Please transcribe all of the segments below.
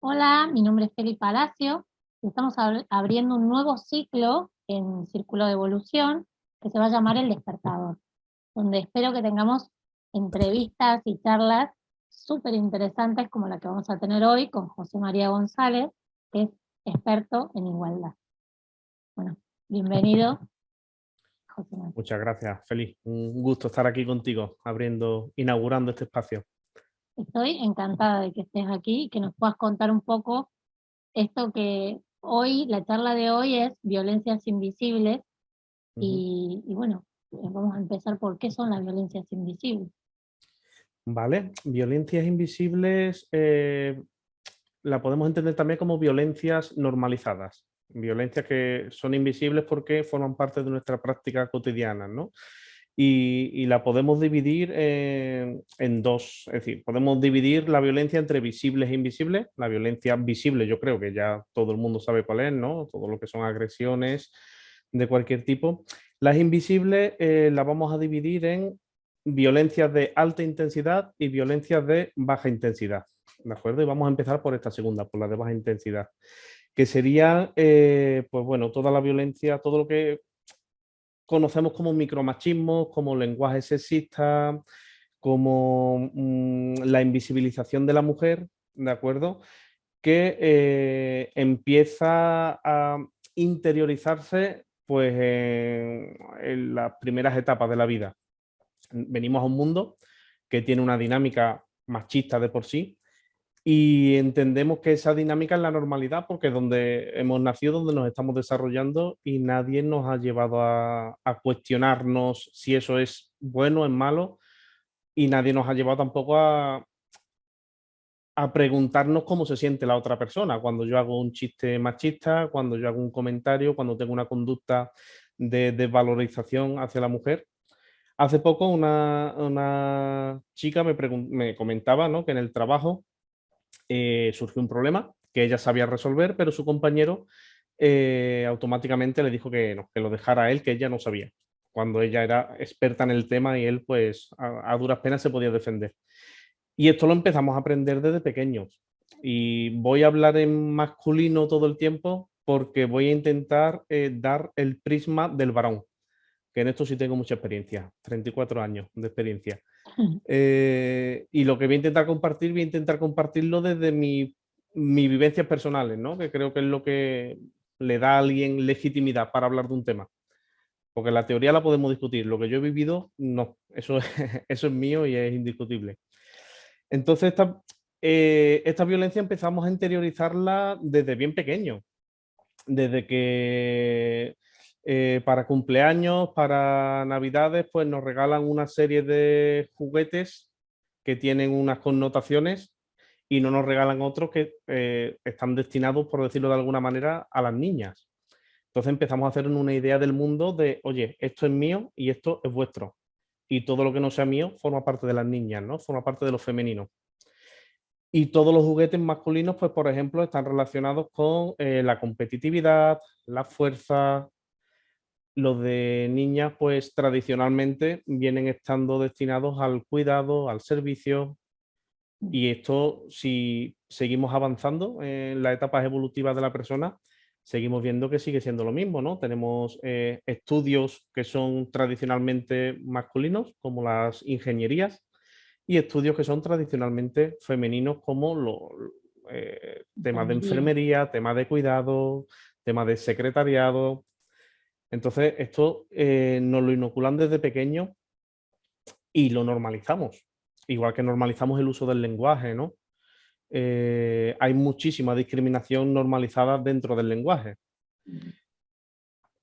Hola, mi nombre es Feli Palacio. Estamos abriendo un nuevo ciclo en Círculo de Evolución que se va a llamar El Despertador, donde espero que tengamos entrevistas y charlas súper interesantes como la que vamos a tener hoy con José María González, que es experto en igualdad. Bueno, bienvenido, José María. Muchas gracias, Feliz. Un gusto estar aquí contigo, inaugurando este espacio. Estoy encantada de que estés aquí y que nos puedas contar un poco esto que hoy, la charla de hoy es violencias invisibles. Ujú. Y bueno, vamos a empezar por qué son las violencias invisibles. Vale, violencias invisibles la podemos entender también como violencias normalizadas. Violencias que son invisibles porque forman parte de nuestra práctica cotidiana, ¿no? Y la podemos dividir en dos, es decir, podemos dividir la violencia entre visibles e invisibles. La violencia visible yo creo que ya todo el mundo sabe cuál es, ¿no? Todo lo que son agresiones de cualquier tipo. Las invisibles las vamos a dividir en violencias de alta intensidad y violencias de baja intensidad. ¿De acuerdo? Y vamos a empezar por esta segunda, por la de baja intensidad, que sería, pues bueno, toda la violencia, todo lo que conocemos como micromachismo, como lenguaje sexista, como la invisibilización de la mujer, ¿de acuerdo? Que empieza a interiorizarse pues en las primeras etapas de la vida. Venimos a un mundo que tiene una dinámica machista de por sí y entendemos que esa dinámica es la normalidad porque es donde hemos nacido, donde nos estamos desarrollando y nadie nos ha llevado a cuestionarnos si eso es bueno o es malo y nadie nos ha llevado tampoco a preguntarnos cómo se siente la otra persona cuando yo hago un chiste machista, cuando yo hago un comentario, cuando tengo una conducta de desvalorización hacia la mujer. Hace poco una chica me comentaba, ¿no?, que en el trabajo surgió un problema que ella sabía resolver, pero su compañero automáticamente le dijo que no, que lo dejara a él, que ella no sabía, cuando ella era experta en el tema y él pues a duras penas se podía defender. Y esto lo empezamos a aprender desde pequeños. Y voy a hablar en masculino todo el tiempo porque voy a intentar dar el prisma del varón, que en esto sí tengo mucha experiencia, 34 años de experiencia. Y lo que voy a intentar compartirlo desde mis vivencias personales, ¿no? Que creo que es lo que le da a alguien legitimidad para hablar de un tema. Porque la teoría la podemos discutir, lo que yo he vivido, no, eso, eso es mío y es indiscutible. Entonces, esta violencia empezamos a interiorizarla desde bien pequeño, desde que para cumpleaños, para navidades, pues nos regalan una serie de juguetes que tienen unas connotaciones y no nos regalan otros que están destinados, por decirlo de alguna manera, a las niñas. Entonces empezamos a hacer una idea del mundo de, oye, esto es mío y esto es vuestro. Y todo lo que no sea mío forma parte de las niñas, ¿no? Forma parte de lo femenino. Y todos los juguetes masculinos, pues por ejemplo, están relacionados con la competitividad, la fuerza. Los de niñas, pues tradicionalmente vienen estando destinados al cuidado, al servicio. Y esto, si seguimos avanzando en las etapas evolutivas de la persona, seguimos viendo que sigue siendo lo mismo, ¿no? Tenemos estudios que son tradicionalmente masculinos, como las ingenierías, y estudios que son tradicionalmente femeninos, como los temas de Enfermería. enfermería, temas de cuidado, temas de secretariado. Entonces, esto nos lo inoculan desde pequeño y lo normalizamos, igual que normalizamos el uso del lenguaje, ¿no? Hay muchísima discriminación normalizada dentro del lenguaje.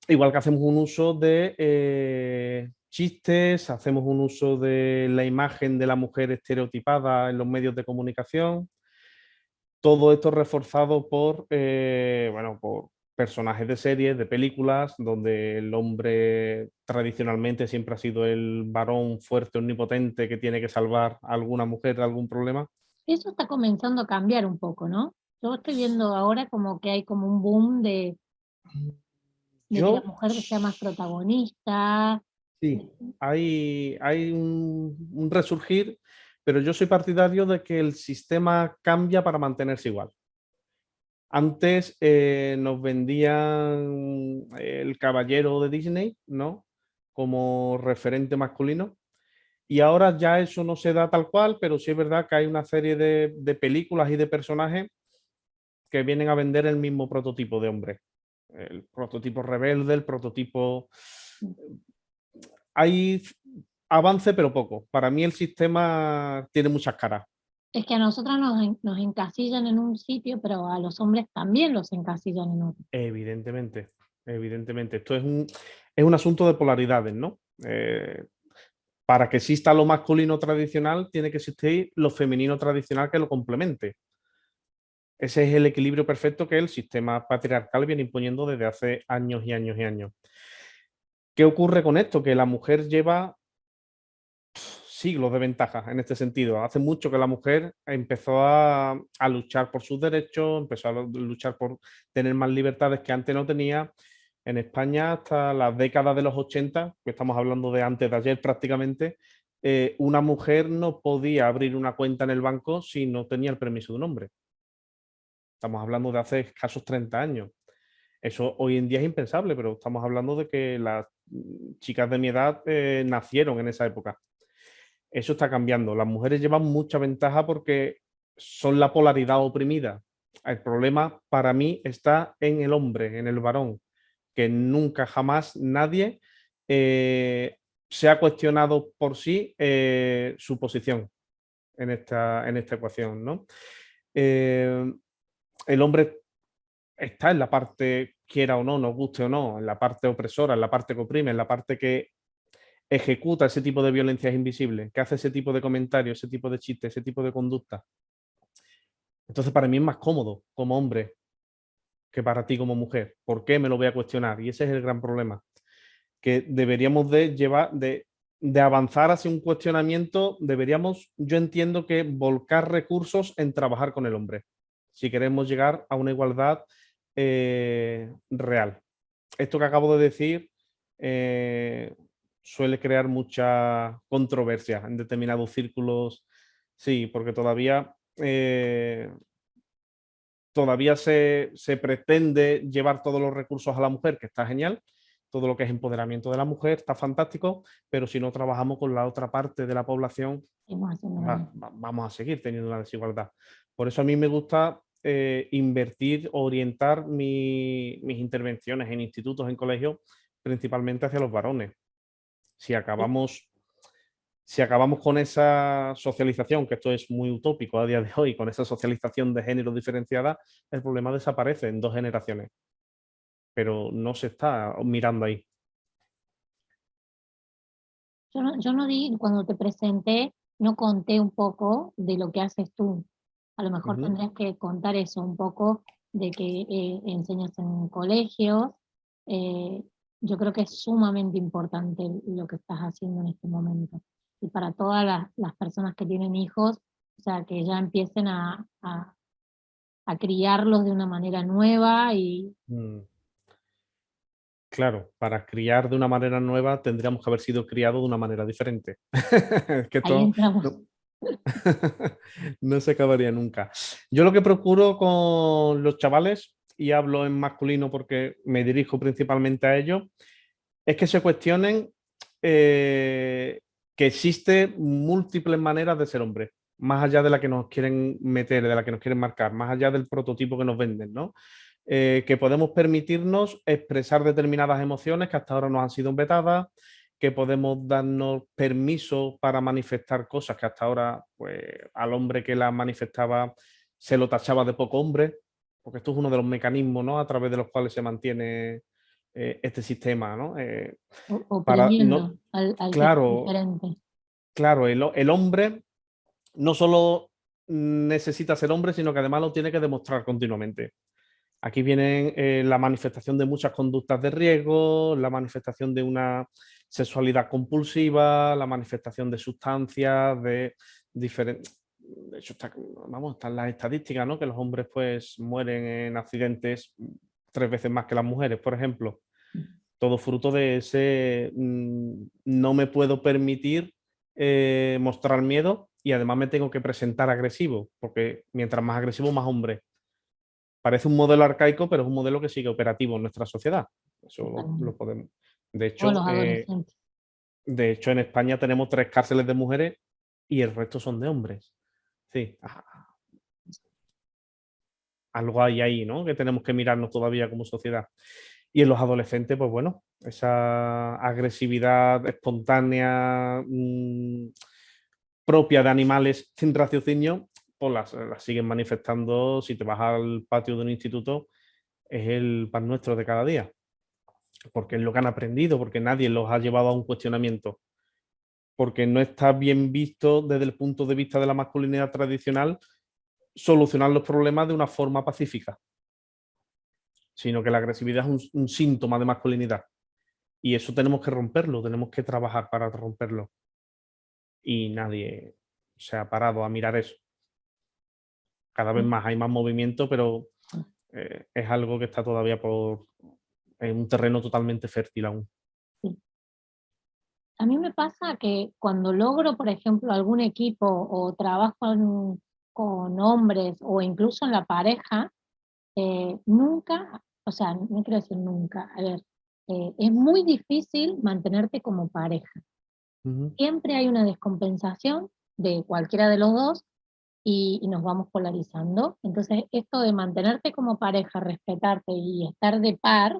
Igual que hacemos un uso de chistes, hacemos un uso de la imagen de la mujer estereotipada en los medios de comunicación. Todo esto reforzado por, bueno, por personajes de series, de películas, donde el hombre tradicionalmente siempre ha sido el varón fuerte, omnipotente, que tiene que salvar a alguna mujer de algún problema. Eso está comenzando a cambiar un poco, ¿no? Yo estoy viendo ahora como que hay como un boom de que la Yo mujer sea más protagonista. sí, hay un resurgir, pero yo soy partidario de que el sistema cambia para mantenerse igual. Antes nos vendían el caballero de Disney, ¿no? Como referente masculino. Y ahora ya eso no se da tal cual, pero sí es verdad que hay una serie de películas y de personajes que vienen a vender el mismo prototipo de hombre. El prototipo rebelde, el prototipo... Hay avance, pero poco. Para mí el sistema tiene muchas caras. Es que a nosotros nos encasillan en un sitio, pero a los hombres también los encasillan en otro. Evidentemente, evidentemente. Esto es un asunto de polaridades, ¿no? Para que exista lo masculino tradicional, tiene que existir lo femenino tradicional que lo complemente. Ese es el equilibrio perfecto que el sistema patriarcal viene imponiendo desde hace años y años y años. ¿Qué ocurre con esto? Que la mujer lleva siglos de ventaja en este sentido. Hace mucho que la mujer empezó a luchar por sus derechos, empezó a luchar por tener más libertades que antes no tenía. En España, hasta las décadas de los 80, que estamos hablando de antes de ayer prácticamente, una mujer no podía abrir una cuenta en el banco si no tenía el permiso de un hombre. Estamos hablando de hace escasos 30 años. Eso hoy en día es impensable, pero estamos hablando de que las chicas de mi edad nacieron en esa época. Eso está cambiando. Las mujeres llevan mucha ventaja porque son la polaridad oprimida. El problema para mí está en el hombre, en el varón, que nunca jamás nadie se ha cuestionado por sí su posición en esta ecuación, ¿no? El hombre está en la parte, quiera o no, nos guste o no, en la parte opresora, en la parte que oprime, en la parte que ejecuta ese tipo de violencias invisibles, que hace ese tipo de comentarios, ese tipo de chistes, ese tipo de conducta. Entonces para mí es más cómodo como hombre que para ti como mujer. ¿Por qué me lo voy a cuestionar? Y ese es el gran problema, que deberíamos de llevar, de avanzar hacia un cuestionamiento, deberíamos, yo entiendo que volcar recursos en trabajar con el hombre, si queremos llegar a una igualdad real. Esto que acabo de decir suele crear mucha controversia en determinados círculos, sí, porque todavía se pretende llevar todos los recursos a la mujer, que está genial, todo lo que es empoderamiento de la mujer está fantástico, pero si no trabajamos con la otra parte de la población, vamos a seguir teniendo una desigualdad. Por eso a mí me gusta invertir, orientar mis intervenciones en institutos, en colegios, principalmente hacia los varones. Si acabamos con esa socialización, que esto es muy utópico a día de hoy, con esa socialización de género diferenciada, el problema desaparece en 2 generaciones. Pero no se está mirando ahí. Yo no di, cuando te presenté, no conté un poco de lo que haces tú. A lo mejor tendrías que contar eso, un poco de que enseñas en colegios. Yo creo que es sumamente importante lo que estás haciendo en este momento. Y para todas las personas que tienen hijos, o sea, que ya empiecen a criarlos de una manera nueva y Claro, para criar de una manera nueva tendríamos que haber sido criados de una manera diferente. Que ahí esto entramos. no, no se acabaría nunca. Yo lo que procuro con los chavales, y hablo en masculino porque me dirijo principalmente a ellos, es que se cuestionen que existen múltiples maneras de ser hombre, más allá de la que nos quieren meter, de la que nos quieren marcar, más allá del prototipo que nos venden, ¿no? Que podemos permitirnos expresar determinadas emociones que hasta ahora nos han sido vetadas, que podemos darnos permiso para manifestar cosas que hasta ahora, pues, al hombre que las manifestaba se lo tachaba de poco hombre, porque esto es uno de los mecanismos, ¿no?, a través de los cuales se mantiene este sistema, ¿no? Para, no, Oprimiendo al que es claro, diferente. claro, el hombre no solo necesita ser hombre, sino que además lo tiene que demostrar continuamente. Aquí viene la manifestación de muchas conductas de riesgo, la manifestación de una sexualidad compulsiva, la manifestación de sustancias, de diferentes... De hecho, están las estadísticas, ¿no?, que los hombres pues mueren en accidentes 3 veces más que las mujeres, por ejemplo. Todo fruto de ese no me puedo permitir mostrar miedo y además me tengo que presentar agresivo, porque mientras más agresivo, más hombre. Parece un modelo arcaico, pero es un modelo que sigue operativo en nuestra sociedad. Eso Totalmente. lo podemos. De Todos hecho, los adolescentes. en España tenemos 3 cárceles de mujeres y el resto son de hombres. Sí, algo hay ahí, ¿no? Que tenemos que mirarnos todavía como sociedad. Y en los adolescentes, pues bueno, esa agresividad espontánea propia de animales sin raciocinio, pues las siguen manifestando. Si te vas al patio de un instituto, es el pan nuestro de cada día, porque es lo que han aprendido, porque nadie los ha llevado a un cuestionamiento, porque no está bien visto desde el punto de vista de la masculinidad tradicional solucionar los problemas de una forma pacífica, sino que la agresividad es un síntoma de masculinidad. Y eso tenemos que romperlo, tenemos que trabajar para romperlo. Y nadie se ha parado a mirar eso. Cada vez más hay más movimiento, pero es algo que está todavía en un terreno totalmente fértil aún. Sí. A mí me pasa que cuando logro, por ejemplo, algún equipo o trabajo con hombres o incluso en la pareja, nunca, o sea, no quiero decir nunca, a ver, es muy difícil mantenerte como pareja. Ujú. Siempre hay una descompensación de cualquiera de los dos y nos vamos polarizando. Entonces, esto de mantenerte como pareja, respetarte y estar de par,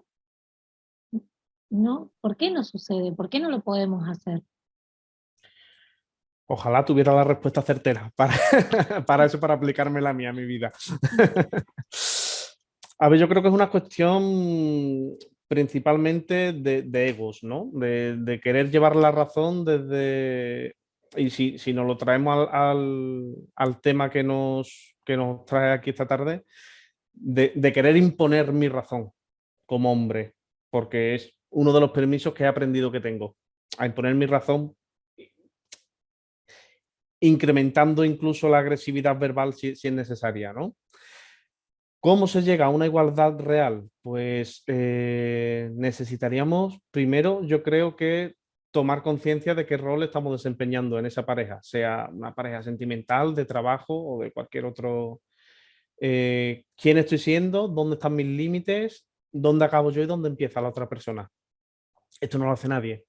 ¿no? ¿Por qué no sucede? ¿Por qué no lo podemos hacer? Ojalá tuviera la respuesta certera para, para eso, para aplicármela a mí, a mi vida. A ver, yo creo que es una cuestión principalmente de egos, ¿no? De querer llevar la razón desde... Y si nos lo traemos al tema que nos trae aquí esta tarde, de querer imponer mi razón como hombre, porque es uno de los permisos que he aprendido que tengo, a imponer mi razón, incrementando incluso la agresividad verbal si es necesaria, ¿no? ¿Cómo se llega a una igualdad real? Pues necesitaríamos, primero, yo creo que tomar conciencia de qué rol estamos desempeñando en esa pareja, sea una pareja sentimental, de trabajo o de cualquier otro. ¿Quién estoy siendo? ¿Dónde están mis límites? ¿Dónde acabo yo y dónde empieza la otra persona? Esto no lo hace nadie,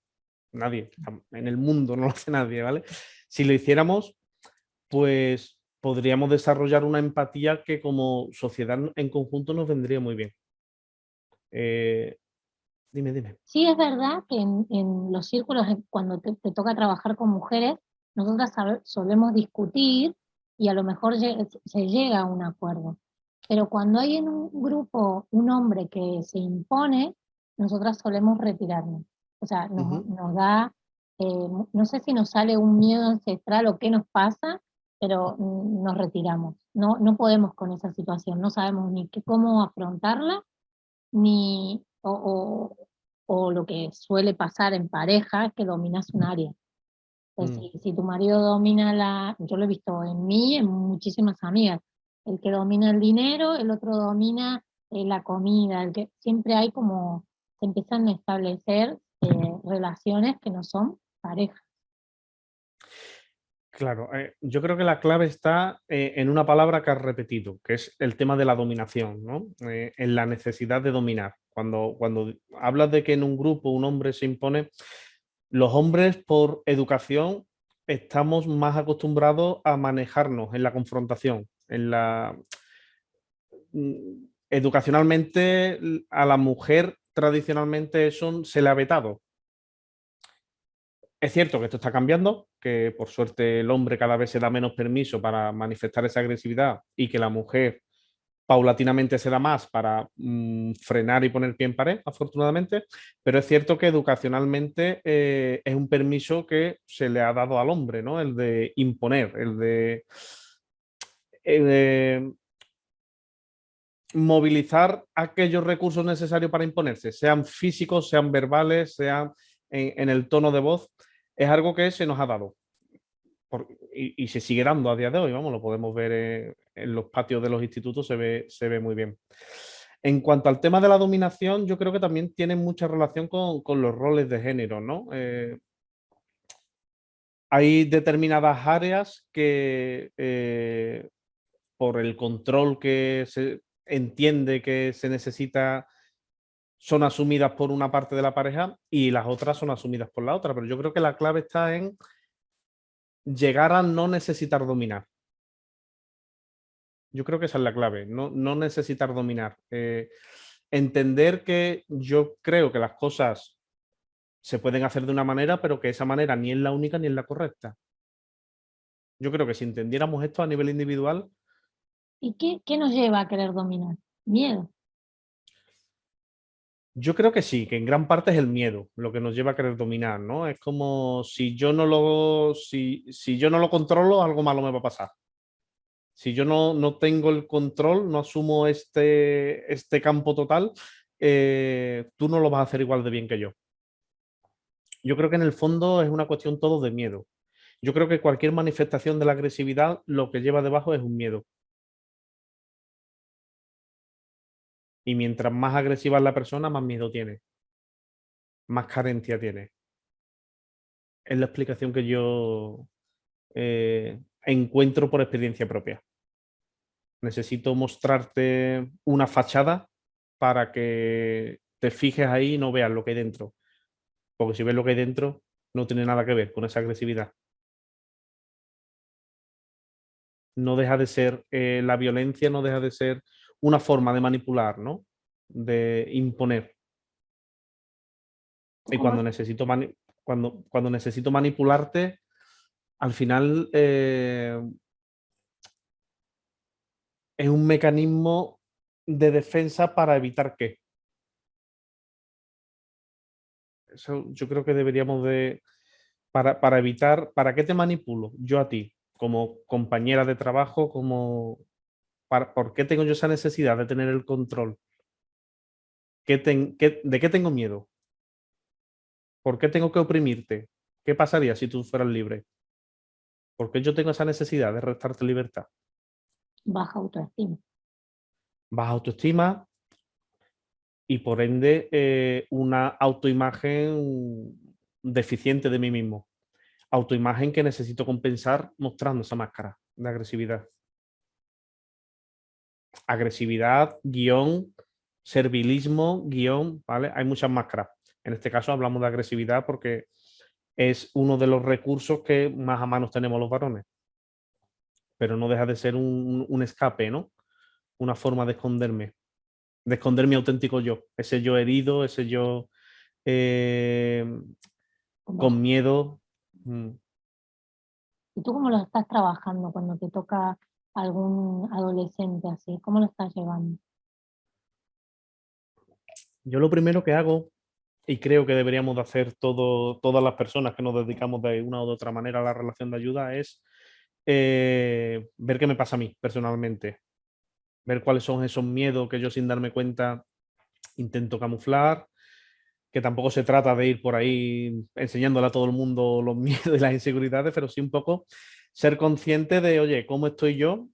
nadie, en el mundo no lo hace nadie, ¿vale? Si lo hiciéramos, pues podríamos desarrollar una empatía que como sociedad en conjunto nos vendría muy bien. Eh, dime, dime. Sí, es verdad que en los círculos, cuando te toca trabajar con mujeres, nosotras solemos discutir y a lo mejor se llega a un acuerdo. Pero cuando hay en un grupo un hombre que se impone, nosotras solemos retirarnos. O sea, Ujú. nos da, no sé si nos sale un miedo ancestral o qué nos pasa, pero nos retiramos. No, no podemos con esa situación, no sabemos ni cómo afrontarla ni, o lo que suele pasar en pareja, es que dominas un área. Entonces, Mm. si tu marido domina yo lo he visto en mí, en muchísimas amigas, el que domina el dinero, el otro domina la comida, siempre hay como, se empiezan a establecer relaciones que no son pareja. Claro, yo creo que la clave está en una palabra que has repetido, que es el tema de la dominación, ¿no? En la necesidad de dominar. Cuando hablas de que en un grupo un hombre se impone, los hombres por educación estamos más acostumbrados a manejarnos en la confrontación, educacionalmente a la mujer tradicionalmente eso se le ha vetado. Es cierto que esto está cambiando, que por suerte el hombre cada vez se da menos permiso para manifestar esa agresividad y que la mujer paulatinamente se da más para frenar y poner pie en pared, afortunadamente, pero es cierto que educacionalmente es un permiso que se le ha dado al hombre, ¿no? El de imponer, el de movilizar aquellos recursos necesarios para imponerse, sean físicos, sean verbales, sean en el tono de voz, es algo que se nos ha dado. Y se sigue dando a día de hoy, vamos, lo podemos ver en los patios de los institutos, se ve muy bien. En cuanto al tema de la dominación, yo creo que también tiene mucha relación con los roles de género, ¿no? Hay determinadas áreas que por el control entiende que se necesita, son asumidas por una parte de la pareja y las otras son asumidas por la otra. Pero yo creo que la clave está en llegar a no necesitar dominar. Yo creo que esa es la clave, no necesitar dominar. Entender que yo creo que las cosas se pueden hacer de una manera, pero que esa manera ni es la única ni es la correcta. Yo creo que si entendiéramos esto a nivel individual, ¿Y qué nos lleva a querer dominar? Miedo. yo creo que sí, que en gran parte es el miedo lo que nos lleva a querer dominar, ¿no? Es como si yo no lo, si yo no lo controlo, algo malo me va a pasar. Si yo no tengo el control, no asumo este campo total, tú no lo vas a hacer igual de bien que yo. Yo creo que en el fondo es una cuestión todo de miedo. Yo creo que cualquier manifestación de la agresividad lo que lleva debajo es un miedo. Y mientras más agresiva es la persona, más miedo tiene, más carencia tiene. Es la explicación que yo encuentro por experiencia propia. Necesito mostrarte una fachada para que te fijes ahí y no veas lo que hay dentro. Porque si ves lo que hay dentro, no tiene nada que ver con esa agresividad. No deja de ser, la violencia no deja de ser una forma de manipular, ¿no? De imponer. Y ¿Cómo? cuando necesito manipularte, al final es un mecanismo de defensa para evitar qué. Eso yo creo que deberíamos de, para evitar, ¿para qué te manipulo? Yo a ti, como compañera de trabajo, ¿por qué tengo yo esa necesidad de tener el control? ¿De qué tengo miedo? ¿Por qué tengo que oprimirte? ¿Qué pasaría si tú fueras libre? ¿Por qué yo tengo esa necesidad de restarte libertad? Baja autoestima. Baja autoestima y por ende una autoimagen deficiente de mí mismo. Autoimagen que necesito compensar mostrando esa máscara de agresividad. Agresividad, guión, servilismo, guión, ¿vale? Hay muchas máscaras. En este caso hablamos de agresividad porque es uno de los recursos que más a mano tenemos los varones. Pero no deja de ser un escape, ¿no? Una forma de esconder mi auténtico yo, ese yo herido, ese yo eh, con Baja. miedo. Mm. ¿Y tú cómo lo estás trabajando cuando te toca algún adolescente así? ¿Cómo lo estás llevando? Yo lo primero que hago, y creo que deberíamos de hacer todas las personas que nos dedicamos de una o de otra manera a la relación de ayuda, es ver qué me pasa a mí personalmente, ver cuáles son esos miedos que yo sin darme cuenta intento camuflar, que tampoco se trata de ir por ahí enseñándole a todo el mundo los miedos y las inseguridades, pero sí un poco ser consciente de, oye, ¿cómo estoy yo?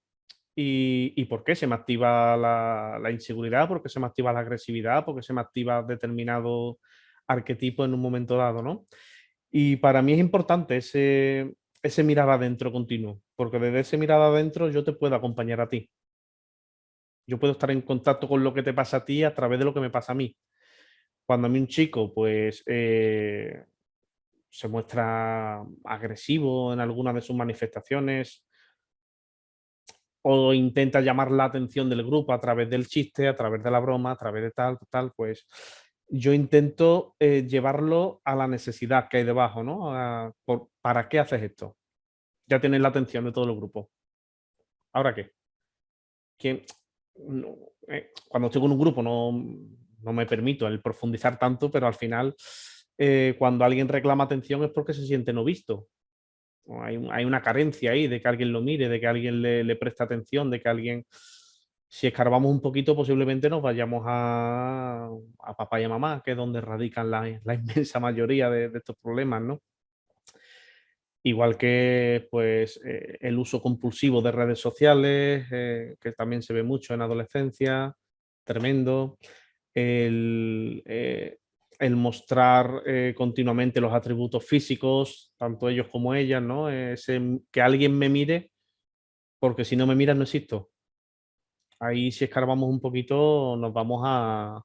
Y por qué se me activa la inseguridad, por qué se me activa la agresividad, por qué se me activa determinado arquetipo en un momento dado, ¿no? Y para mí es importante ese mirar adentro continuo, porque desde ese mirar adentro yo te puedo acompañar a ti. Yo puedo estar en contacto con lo que te pasa a ti a través de lo que me pasa a mí. Cuando a mí un chico, pues, se muestra agresivo en alguna de sus manifestaciones o intenta llamar la atención del grupo a través del chiste, a través de la broma, a través de tal, pues yo intento llevarlo a la necesidad que hay debajo, ¿no? ¿Para qué haces esto? Ya tienes la atención de todo el grupo. ¿Ahora qué? ¿Quién? No, cuando estoy con un grupo no me permito el profundizar tanto, pero al final cuando alguien reclama atención es porque se siente no visto. Hay una carencia ahí de que alguien lo mire, de que alguien le preste atención, de que alguien, si escarbamos un poquito, posiblemente nos vayamos a papá y a mamá, que es donde radican la inmensa mayoría de estos problemas, ¿no? Igual que pues, el uso compulsivo de redes sociales, que también se ve mucho en adolescencia, tremendo. El mostrar continuamente los atributos físicos, tanto ellos como ellas, ¿no? Que alguien me mire, porque si no me miras no existo. ahí si escarbamos un poquito nos vamos a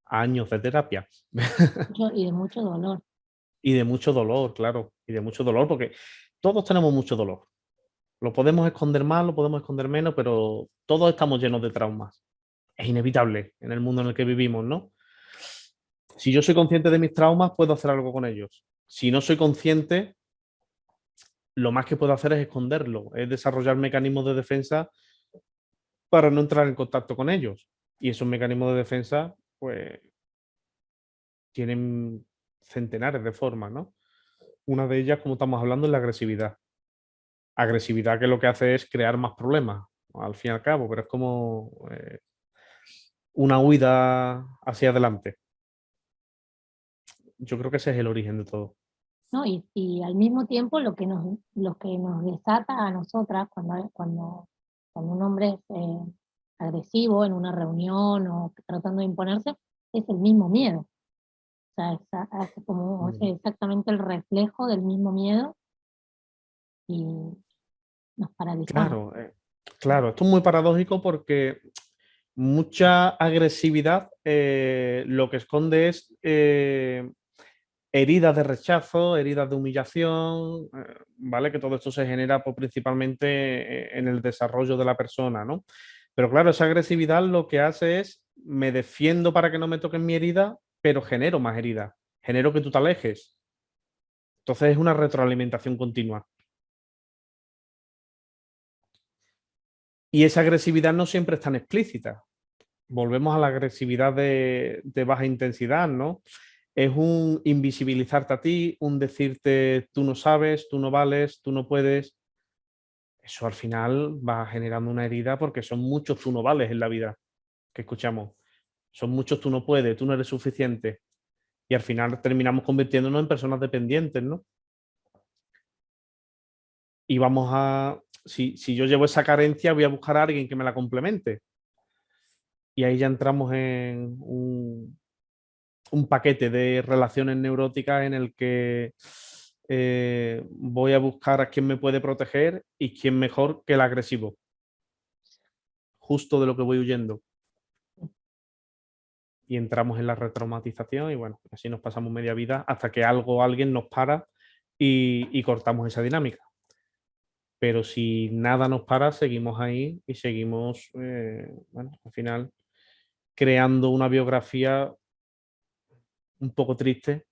años de terapia. Y de mucho dolor. Y de mucho dolor, claro, y de mucho dolor, porque todos tenemos mucho dolor. Lo podemos esconder más, lo podemos esconder menos, pero todos estamos llenos de traumas. Es inevitable en el mundo en el que vivimos, ¿no? Si yo soy consciente de mis traumas, puedo hacer algo con ellos. Si no soy consciente, lo más que puedo hacer es esconderlo, es desarrollar mecanismos de defensa para no entrar en contacto con ellos. Y esos mecanismos de defensa, pues, tienen centenares de formas, ¿no? Una de ellas, como estamos hablando, es la agresividad. Agresividad que lo que hace es crear más problemas, al fin y al cabo, pero es como una huida hacia adelante. Yo creo que ese es el origen de todo. ¿No? Y al mismo tiempo lo que nos desata a nosotras cuando un hombre es agresivo en una reunión o tratando de imponerse, es el mismo miedo. O sea, es exactamente el reflejo del mismo miedo y nos paralizamos. Claro, claro, esto es muy paradójico porque mucha agresividad lo que esconde es heridas de rechazo, heridas de humillación, ¿vale? Que todo esto se genera pues, principalmente en el desarrollo de la persona, ¿no? Pero claro, esa agresividad lo que hace es, me defiendo para que no me toquen mi herida, pero genero más heridas, genero que tú te alejes. Entonces es una retroalimentación continua. Y esa agresividad no siempre es tan explícita. Volvemos a la agresividad de baja intensidad, ¿no? Es un invisibilizarte a ti, un decirte tú no sabes, tú no vales, tú no puedes. Eso al final va generando una herida porque son muchos tú no vales en la vida que escuchamos. Son muchos tú no puedes, tú no eres suficiente. Y al final terminamos convirtiéndonos en personas dependientes, ¿no? Y vamos a, si yo llevo esa carencia, voy a buscar a alguien que me la complemente. Y ahí ya entramos en un paquete de relaciones neuróticas en el que voy a buscar a quién me puede proteger y quién mejor que el agresivo, justo de lo que voy huyendo. Y entramos en la retraumatización y bueno, así nos pasamos media vida hasta que algo o alguien nos para y cortamos esa dinámica. Pero si nada nos para, seguimos ahí y seguimos, bueno, al final creando una biografía un poco triste,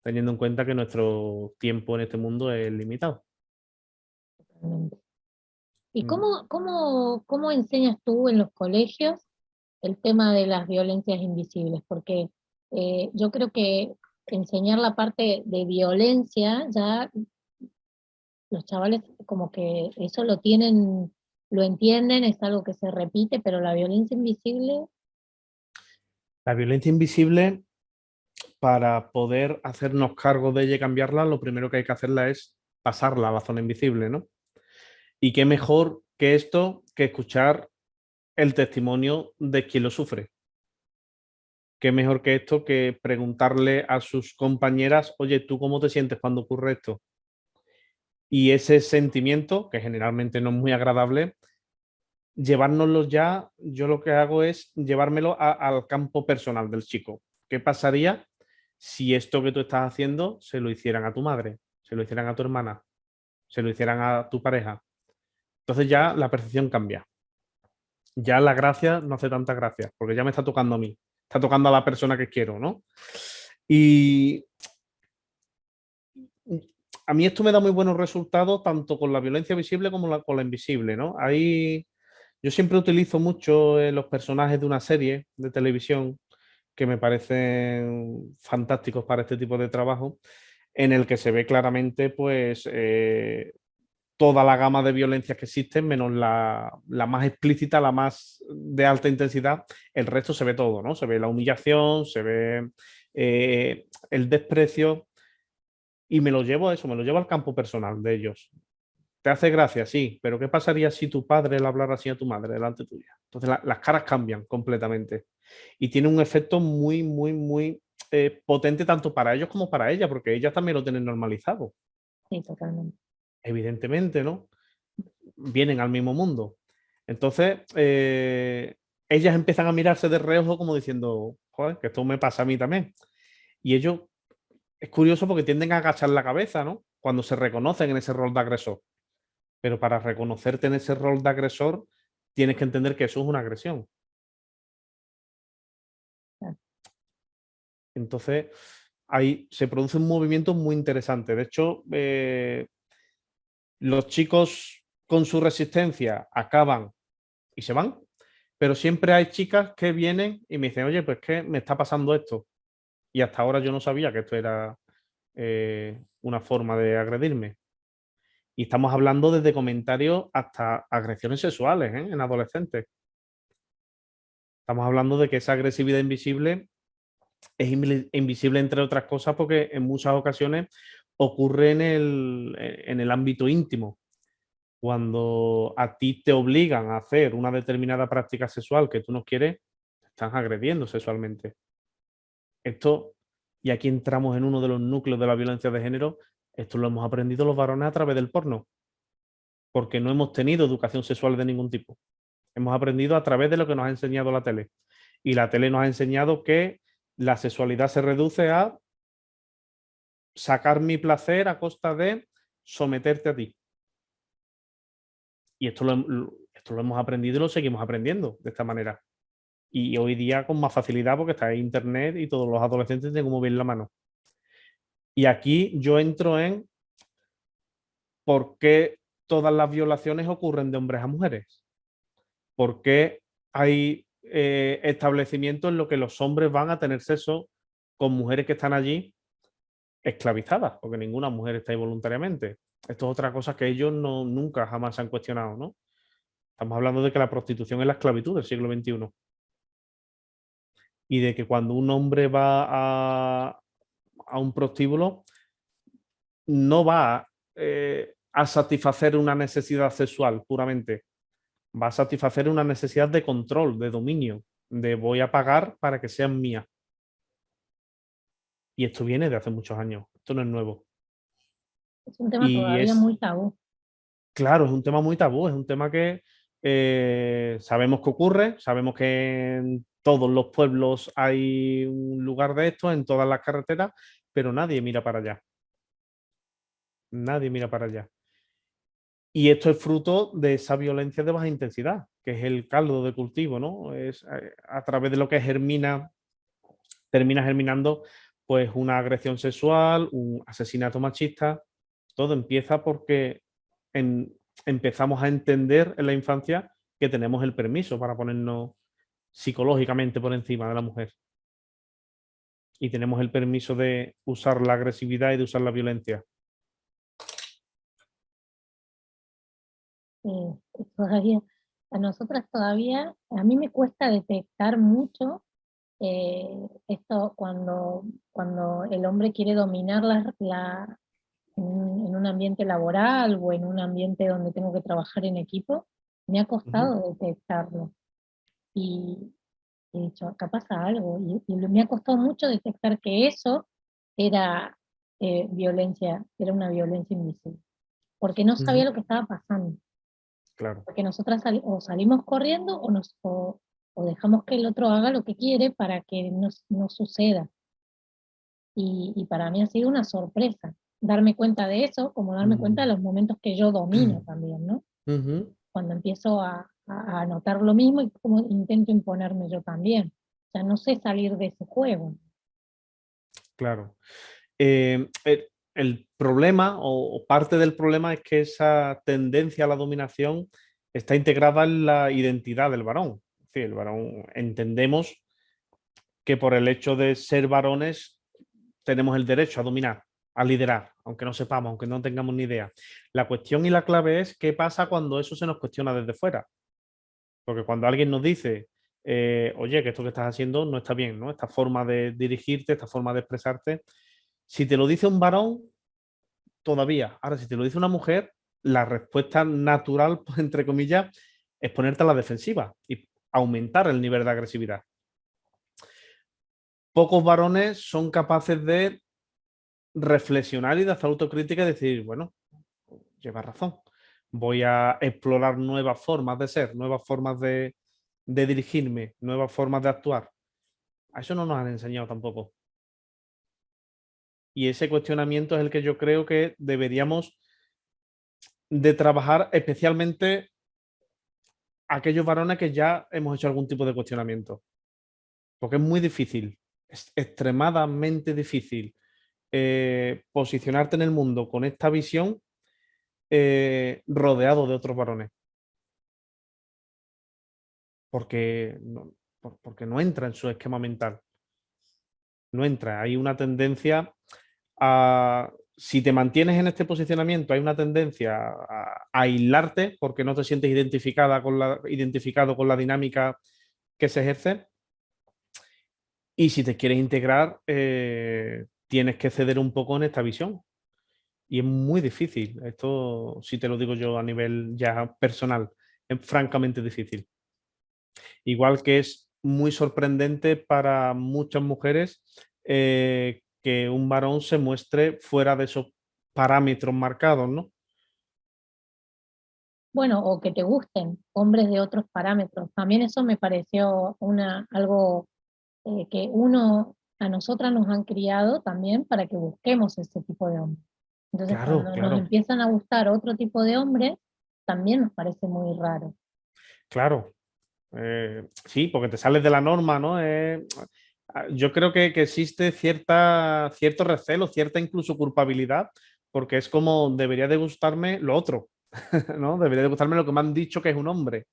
teniendo en cuenta que nuestro tiempo en este mundo es limitado. Totalmente. ¿Y Mm. cómo enseñas tú en los colegios el tema de las violencias invisibles? Porque yo creo que enseñar la parte de violencia, ya los chavales como que eso lo tienen, lo entienden, es algo que se repite, pero la violencia invisible, La violencia invisible, para poder hacernos cargo de ella y cambiarla, lo primero que hay que hacerla es pasarla a la zona invisible, ¿no? Y qué mejor que esto que escuchar el testimonio de quien lo sufre. Qué mejor que esto que preguntarle a sus compañeras, oye, ¿tú cómo te sientes cuando ocurre esto? Y ese sentimiento, que generalmente no es muy agradable, llevárnoslo ya, yo lo que hago es llevármelo al campo personal del chico. ¿Qué pasaría si esto que tú estás haciendo se lo hicieran a tu madre, se lo hicieran a tu hermana, se lo hicieran a tu pareja? Entonces ya la percepción cambia. Ya la gracia no hace tanta gracia, porque ya me está tocando a mí, está tocando a la persona que quiero, ¿no? Y a mí esto me da muy buenos resultados tanto con la violencia visible como con la invisible, ¿no? Yo siempre utilizo mucho los personajes de una serie de televisión que me parecen fantásticos para este tipo de trabajo, en el que se ve claramente pues toda la gama de violencias que existen, menos la más explícita, la más de alta intensidad, el resto se ve todo, ¿no? Se ve la humillación, se ve el desprecio y me lo llevo a eso, me lo llevo al campo personal de ellos. Te hace gracia, sí, pero ¿qué pasaría si tu padre le hablara así a tu madre delante tuya? Entonces las caras cambian completamente y tiene un efecto muy, muy, muy potente tanto para ellos como para ella, porque ellas también lo tienen normalizado, sí, totalmente. evidentemente, ¿no? Vienen al mismo mundo. Entonces, ellas empiezan a mirarse de reojo como diciendo, joder, que esto me pasa a mí también. Y ellos, es curioso porque tienden a agachar la cabeza, ¿no? Cuando se reconocen en ese rol de agresor. Pero para reconocerte en ese rol de agresor, tienes que entender que eso es una agresión. Claro. Entonces, ahí se produce un movimiento muy interesante. De hecho, los chicos con su resistencia acaban y se van, pero siempre hay chicas que vienen y me dicen, oye, pues que me está pasando esto. Y hasta ahora yo no sabía que esto era una forma de agredirme. Y estamos hablando desde comentarios hasta agresiones sexuales, ¿eh? En adolescentes. Estamos hablando de que esa agresividad invisible es invisible, entre otras cosas, porque en muchas ocasiones ocurre en el ámbito íntimo. Cuando a ti te obligan a hacer una determinada práctica sexual que tú no quieres, te están agrediendo sexualmente. Esto, y aquí entramos en uno de los núcleos de la violencia de género, esto lo hemos aprendido los varones a través del porno, porque no hemos tenido educación sexual de ningún tipo. Hemos aprendido a través de lo que nos ha enseñado la tele. Y la tele nos ha enseñado que la sexualidad se reduce a sacar mi placer a costa de someterte a ti. Y esto lo hemos aprendido y lo seguimos aprendiendo de esta manera. Y hoy día con más facilidad porque está en internet y todos los adolescentes tienen un móvil en la mano. Y aquí yo entro en por qué todas las violaciones ocurren de hombres a mujeres. ¿Por qué hay establecimientos en los que los hombres van a tener sexo con mujeres que están allí esclavizadas? Porque ninguna mujer está ahí voluntariamente. Esto es otra cosa que ellos nunca jamás se han cuestionado, ¿no? Estamos hablando de que la prostitución es la esclavitud del siglo XXI. Y de que cuando un hombre va a un prostíbulo, no va a satisfacer una necesidad sexual puramente, va a satisfacer una necesidad de control, de dominio, de voy a pagar para que sean mías. Y esto viene de hace muchos años, esto no es nuevo. Es un tema Y todavía es, muy tabú. claro, es un tema muy tabú, es un tema que sabemos que ocurre, sabemos que en todos los pueblos hay un lugar de esto, en todas las carreteras, pero nadie mira para allá. Nadie mira para allá. Y esto es fruto de esa violencia de baja intensidad, que es el caldo de cultivo, ¿no? Es a través de lo que termina germinando pues una agresión sexual, un asesinato machista. Todo empieza porque empezamos a entender en la infancia que tenemos el permiso para ponernos psicológicamente por encima de la mujer. Y tenemos el permiso de usar la agresividad y de usar la violencia. Todavía, a nosotras todavía, a mí me cuesta detectar mucho esto cuando el hombre quiere dominar en un ambiente laboral o en un ambiente donde tengo que trabajar en equipo, me ha Ujú. costado detectarlo. Y he dicho, acá pasa algo. Y me ha costado mucho detectar que eso era violencia, era una violencia invisible. Porque no sabía Ujú. lo que estaba pasando. Claro. Porque nosotras o salimos corriendo o dejamos que el otro haga lo que quiere para que no suceda. Y para mí ha sido una sorpresa darme cuenta de eso, como darme cuenta de Mm. los momentos que yo domino también, ¿no? Ujú. Cuando empiezo a notar lo mismo y como intento imponerme yo también. O sea, no sé salir de ese juego. Claro. El problema o parte del problema es que esa tendencia a la dominación está integrada en la identidad del varón. Es decir, el varón entendemos que por el hecho de ser varones tenemos el derecho a dominar, a liderar, aunque no sepamos, aunque no tengamos ni idea. La cuestión y la clave es qué pasa cuando eso se nos cuestiona desde fuera. Porque cuando alguien nos dice, oye, que esto que estás haciendo no está bien, ¿no? Esta forma de dirigirte, esta forma de expresarte, si te lo dice un varón, todavía. Ahora, si te lo dice una mujer, la respuesta natural, pues, entre comillas, es ponerte a la defensiva y aumentar el nivel de agresividad. Pocos varones son capaces de reflexionar y de hacer autocrítica y decir, bueno, lleva razón. voy a explorar nuevas formas de ser, nuevas formas de dirigirme, nuevas formas de actuar. A eso no nos han enseñado tampoco. Y ese cuestionamiento es el que yo creo que deberíamos de trabajar, especialmente aquellos varones que ya hemos hecho algún tipo de cuestionamiento. Porque es muy difícil, es extremadamente difícil posicionarte en el mundo con esta visión rodeado de otros varones. Porque no entra en su esquema mental. No entra. Hay una tendencia a, si te mantienes en este posicionamiento, hay una tendencia a aislarte porque no te sientes identificado con la dinámica que se ejerce. Y si te quieres integrar, tienes que ceder un poco en esta visión. Y es muy difícil. Esto, si te lo digo yo a nivel ya personal, es francamente difícil. Igual que es muy sorprendente para muchas mujeres que un varón se muestre fuera de esos parámetros marcados, ¿no? Bueno, o que te gusten hombres de otros parámetros. También eso me pareció algo que a nosotras nos han criado también para que busquemos ese tipo de hombres. Entonces, Claro, cuando nos claro, empiezan a gustar otro tipo de hombres, también nos parece muy raro. claro. Sí, porque te sales de la norma, ¿no? Yo creo que existe cierto recelo, cierta incluso culpabilidad, porque es como debería de gustarme lo otro, ¿no? Debería de gustarme lo que me han dicho que es un hombre.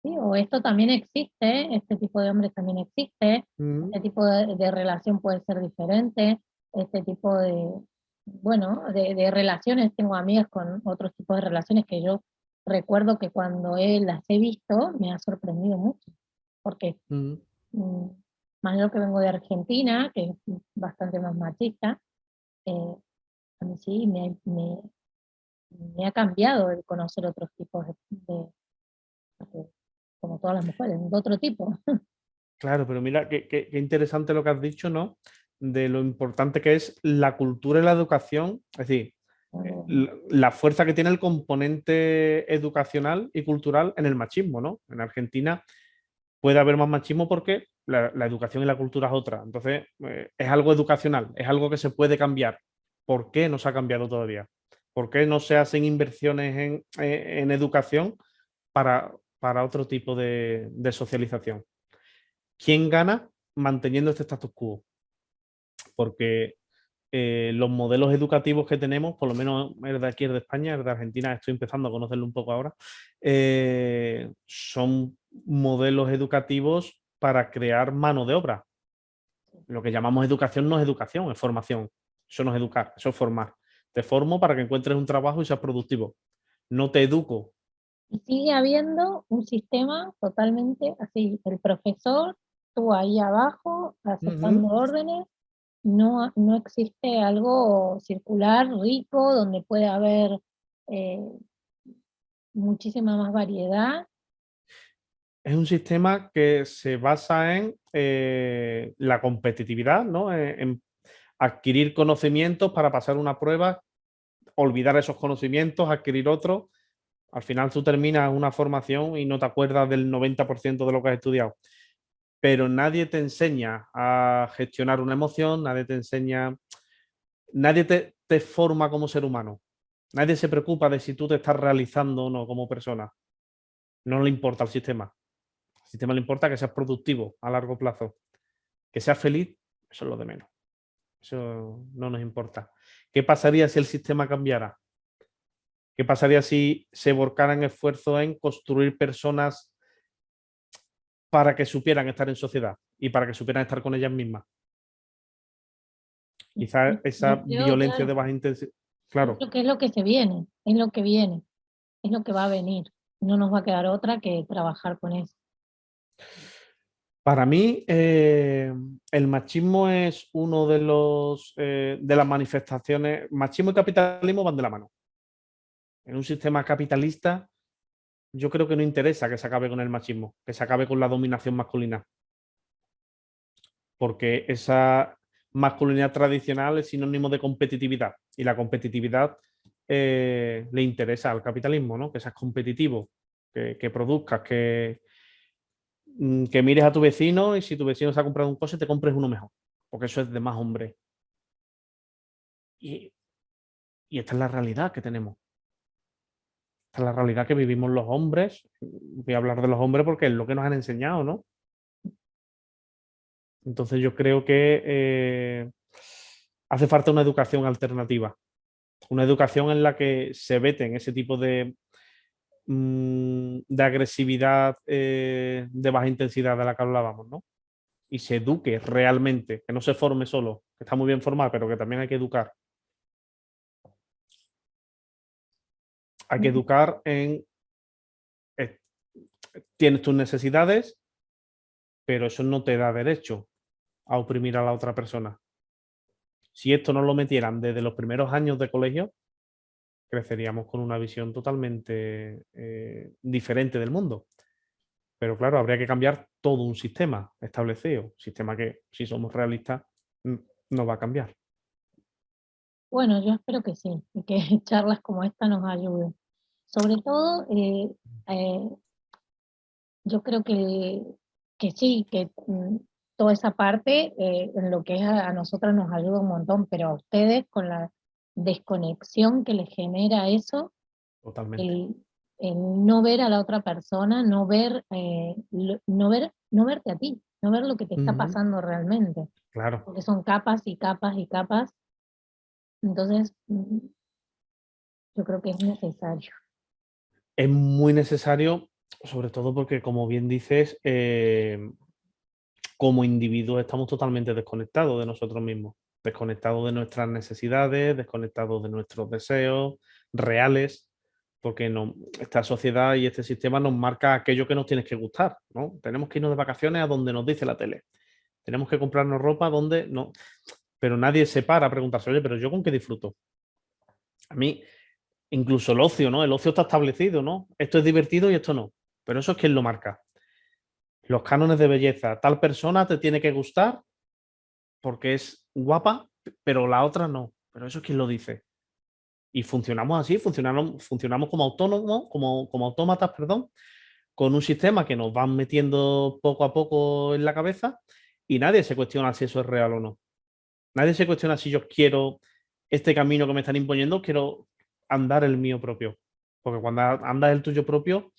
¿Sí? O esto también existe, este tipo de hombres también existe, Mm, este tipo de relación puede ser diferente, este tipo bueno, de relaciones, tengo amigas con otros tipos de relaciones que yo recuerdo que cuando las he visto me ha sorprendido mucho, porque mm. mm, más yo que vengo de Argentina, que es bastante más machista, eh, a mí sí me ha cambiado el conocer otros tipos de- como todas las mujeres, de otro tipo. Claro, pero mira, qué interesante lo que has dicho, ¿no? De lo importante que es la cultura y la educación, es decir, la fuerza que tiene el componente educacional y cultural en el machismo, ¿no? En Argentina puede haber más machismo porque la educación y la cultura es otra. Entonces, es algo educacional, es algo que se puede cambiar. ¿Por qué no se ha cambiado todavía? ¿Por qué no se hacen inversiones en educación para otro tipo de socialización? ¿Quién gana manteniendo este status quo? Porque los modelos educativos que tenemos, por lo menos el de aquí, el de España, el de Argentina, estoy empezando a conocerlo un poco ahora, son modelos educativos para crear mano de obra. Lo que llamamos educación no es educación, es formación. Eso no es educar, eso es formar. Te formo para que encuentres un trabajo y seas productivo. No te educo. Y sigue habiendo un sistema totalmente así, el profesor, tú ahí abajo, aceptando Ujú. órdenes, no existe algo circular, rico, donde puede haber eh, muchísima más variedad. Es un sistema que se basa en la competitividad, ¿no? En adquirir conocimientos para pasar una prueba, olvidar esos conocimientos, adquirir otros. Al final tú terminas una formación y no te acuerdas del 90% de lo que has estudiado. Pero nadie te enseña a gestionar una emoción, nadie te forma como ser humano. Nadie se preocupa de si tú te estás realizando o no como persona. No le importa al sistema. Al sistema le importa que seas productivo a largo plazo. Que seas feliz, eso es lo de menos. Eso no nos importa. ¿Qué pasaría si el sistema cambiara? ¿Qué pasaría si se volcaran esfuerzos en construir personas para que supieran estar en sociedad y para que supieran estar con ellas mismas? Quizás esa Yo creo, violencia claro, de baja intensidad. yo Claro, creo que es lo que se viene, es lo que viene, es lo que va a venir. No nos va a quedar otra que trabajar con eso. para mí el machismo es uno de las manifestaciones. Machismo y capitalismo van de la mano. En un sistema capitalista, yo creo que no interesa que se acabe con el machismo, que se acabe con la dominación masculina, porque esa masculinidad tradicional es sinónimo de competitividad y la competitividad le interesa al capitalismo, ¿no? Que seas competitivo, que produzcas, que mires a tu vecino y si tu vecino se ha comprado un coche, te compres uno mejor, porque eso es de más hombre. Y, y esta es la realidad que tenemos. Esta es la realidad que vivimos los hombres. Voy a hablar de los hombres porque es lo que nos han enseñado, ¿no? Entonces yo creo que hace falta una educación alternativa, una educación en la que se veten ese tipo de agresividad de baja intensidad de la que hablábamos, ¿no? Y se eduque realmente, que no se forme solo, que está muy bien formar, pero que también hay que educar. Hay que educar en, eh, tienes tus necesidades, pero eso no te da derecho a oprimir a la otra persona. Si esto no lo metieran desde los primeros años de colegio, creceríamos con una visión totalmente diferente del mundo. Pero claro, habría que cambiar todo un sistema establecido, sistema que, si somos realistas, no va a cambiar. Bueno, yo espero que sí, y que charlas como esta nos ayuden. Sobre todo, eh, yo creo que sí, que toda esa parte en lo que es a nosotras nos ayuda un montón, pero a ustedes con la desconexión que les genera eso, Totalmente. el, el no ver a la otra persona, no verte a ti, no ver lo que te está Ujú. pasando realmente, Claro. porque son capas y capas y capas, entonces yo creo que es necesario. Es muy necesario, sobre todo porque, como bien dices, como individuos estamos totalmente desconectados de nosotros mismos, desconectados de nuestras necesidades, desconectados de nuestros deseos reales, porque esta sociedad y este sistema nos marca aquello que nos tiene que gustar, ¿no? Tenemos que irnos de vacaciones a donde nos dice la tele, tenemos que comprarnos ropa donde no, pero nadie se para a preguntarse, oye, pero ¿yo con qué disfruto? A mí, incluso el ocio, ¿no? El ocio está establecido, ¿no? Esto es divertido y esto no, pero eso es quien lo marca. Los cánones de belleza, tal persona te tiene que gustar porque es guapa, pero la otra no. Pero eso es quien lo dice. Y funcionamos así, funcionamos como autónomos, como autómatas, perdón, con un sistema que nos van metiendo poco a poco en la cabeza y nadie se cuestiona si eso es real o no. Nadie se cuestiona si yo quiero este camino que me están imponiendo, quiero andar el mío propio. Porque cuando andas el tuyo propio,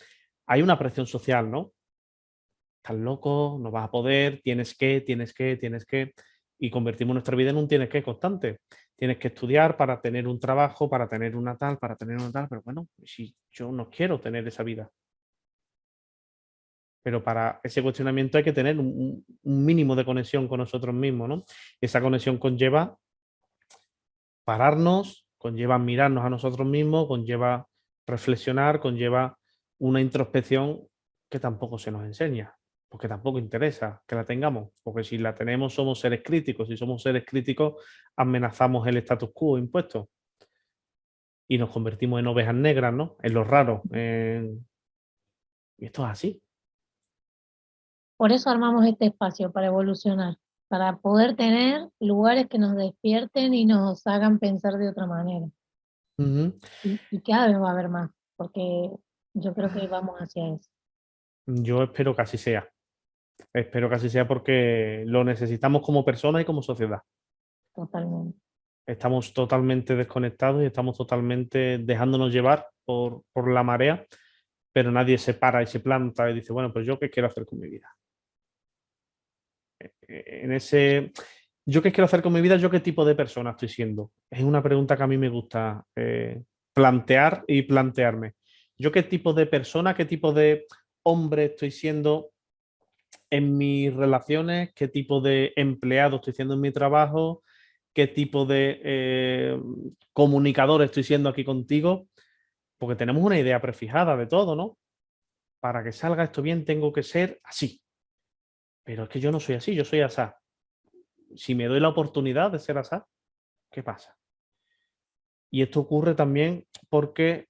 hay una presión social, ¿no? Estás loco, no vas a poder, tienes que, y convertimos nuestra vida en un tienes que constante. Tienes que estudiar para tener un trabajo, para tener una tal, para tener una tal, pero bueno, si yo no quiero tener esa vida. Pero para ese cuestionamiento hay que tener un mínimo de conexión con nosotros mismos, ¿no? Esa conexión conlleva pararnos, conlleva mirarnos a nosotros mismos, conlleva reflexionar, conlleva una introspección que tampoco se nos enseña, porque tampoco interesa que la tengamos, porque si la tenemos somos seres críticos, si somos seres críticos amenazamos el status quo impuesto y nos convertimos en ovejas negras, ¿no? En lo raro. Y esto es así. Por eso armamos este espacio, para evolucionar, para poder tener lugares que nos despierten y nos hagan pensar de otra manera. Ujú. Y cada vez va a haber más, porque yo creo que vamos hacia eso, Yo espero que así sea. Espero que así sea porque lo necesitamos como personas y como sociedad. totalmente. Estamos totalmente desconectados y estamos totalmente dejándonos llevar por la marea, pero nadie se para y se planta y dice, bueno, pues yo qué quiero hacer con mi vida. En ese, yo qué quiero hacer con mi vida, yo qué tipo de persona estoy siendo. Es una pregunta que a mí me gusta plantear y plantearme. Yo qué tipo de persona, qué tipo de hombre estoy siendo en mis relaciones, qué tipo de empleado estoy siendo en mi trabajo, qué tipo de comunicador estoy siendo aquí contigo, porque tenemos una idea prefijada de todo, ¿no? Para que salga esto bien tengo que ser así, pero es que yo no soy así, yo soy asá. Si me doy la oportunidad de ser asá, ¿qué pasa? Y esto ocurre también porque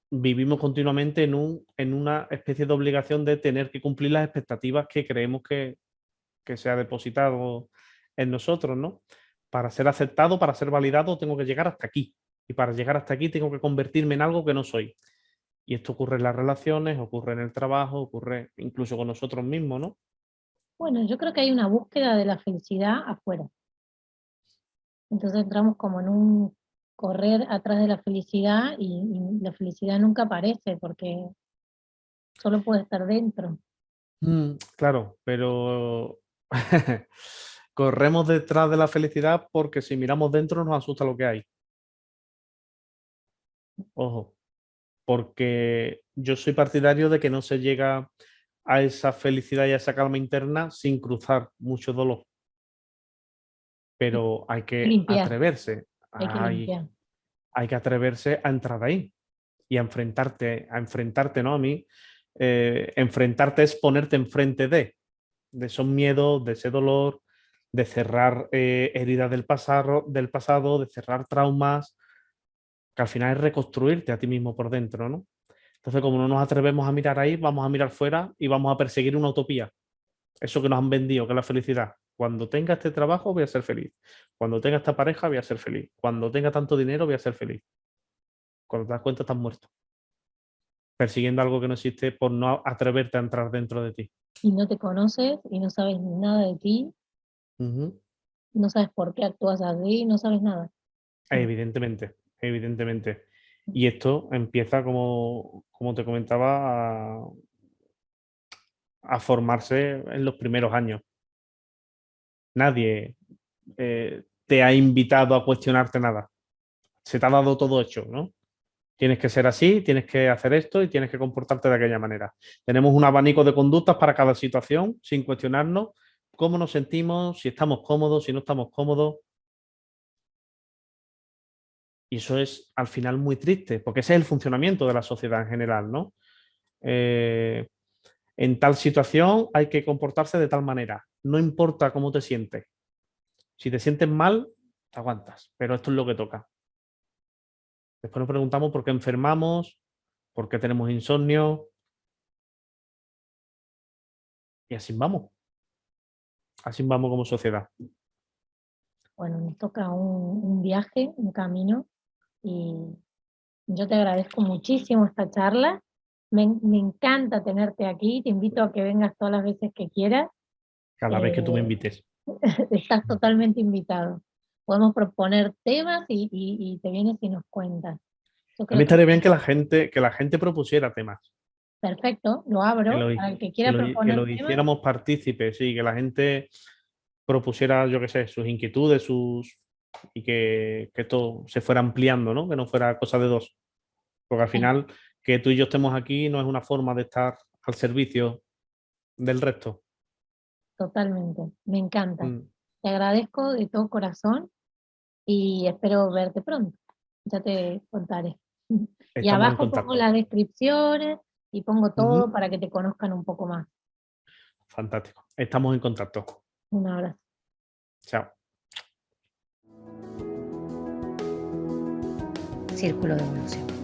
vivimos continuamente en una especie de obligación de tener que cumplir las expectativas que creemos que se ha depositado en nosotros, ¿no? Para ser aceptado, para ser validado, tengo que llegar hasta aquí. Y para llegar hasta aquí tengo que convertirme en algo que no soy. Y esto ocurre en las relaciones, ocurre en el trabajo, ocurre incluso con nosotros mismos, ¿no? Bueno, yo creo que hay una búsqueda de la felicidad afuera. Entonces entramos como en un correr atrás de la felicidad y la felicidad nunca aparece porque solo puede estar dentro. Claro, pero corremos detrás de la felicidad porque si miramos dentro nos asusta lo que hay. Ojo, porque yo soy partidario de que no se llega a esa felicidad y a esa calma interna sin cruzar mucho dolor. Pero hay Hay que que limpiar, atreverse, hay que limpiar. hay que atreverse a entrar ahí y a enfrentarte, ¿no? A mí, enfrentarte es ponerte enfrente de esos miedos, de ese dolor, de cerrar heridas del pasado, de cerrar traumas, que al final es reconstruirte a ti mismo por dentro, ¿no? Entonces, como no nos atrevemos a mirar ahí, vamos a mirar fuera y vamos a perseguir una utopía. Eso que nos han vendido, que es la felicidad. Cuando tenga este trabajo voy a ser feliz. Cuando tenga esta pareja voy a ser feliz. Cuando tenga tanto dinero voy a ser feliz. Cuando te das cuenta estás muerto. Persiguiendo algo que no existe por no atreverte a entrar dentro de ti. Y no te conoces y no sabes nada de ti, Ujú. no sabes por qué actúas así, no sabes nada. Evidentemente, evidentemente. Y esto empieza, como te comentaba, a formarse en los primeros años. Nadie te ha invitado a cuestionarte nada. Se te ha dado todo hecho, ¿no? Tienes que ser así, tienes que hacer esto y tienes que comportarte de aquella manera. Tenemos un abanico de conductas para cada situación, sin cuestionarnos cómo nos sentimos, si estamos cómodos, si no estamos cómodos. Y eso es al final muy triste, porque ese es el funcionamiento de la sociedad en general, ¿no? Eh, en tal situación hay que comportarse de tal manera. No importa cómo te sientes. Si te sientes mal, te aguantas, pero esto es lo que toca. Después nos preguntamos por qué enfermamos, por qué tenemos insomnio, y así vamos como sociedad. Bueno, nos toca un viaje, un camino, y yo te agradezco muchísimo esta charla. Me encanta tenerte aquí, te invito a que vengas todas las veces que quieras. Cada vez que tú me Eh, invites. estás totalmente invitado. Podemos proponer temas y te vienes y nos cuentas. Yo A mí creo que estaría bien que la gente propusiera temas, perfecto, lo abro para el que quiera que proponer lo temas. hiciéramos partícipes, sí, que la gente propusiera, yo qué sé, sus inquietudes, y que esto se fuera ampliando, ¿no? Que no fuera cosa de dos. Porque al Sí, final, que tú y yo estemos aquí no es una forma de estar al servicio del resto. totalmente, me encanta. Mm, Te agradezco de todo corazón y espero verte pronto. Ya te contaré. Y Estamos en abajo pongo contacto. las descripciones y pongo todo Ujú. para que te conozcan un poco más. Fantástico. Estamos en contacto. Un abrazo. Chao. Círculo de Evolución.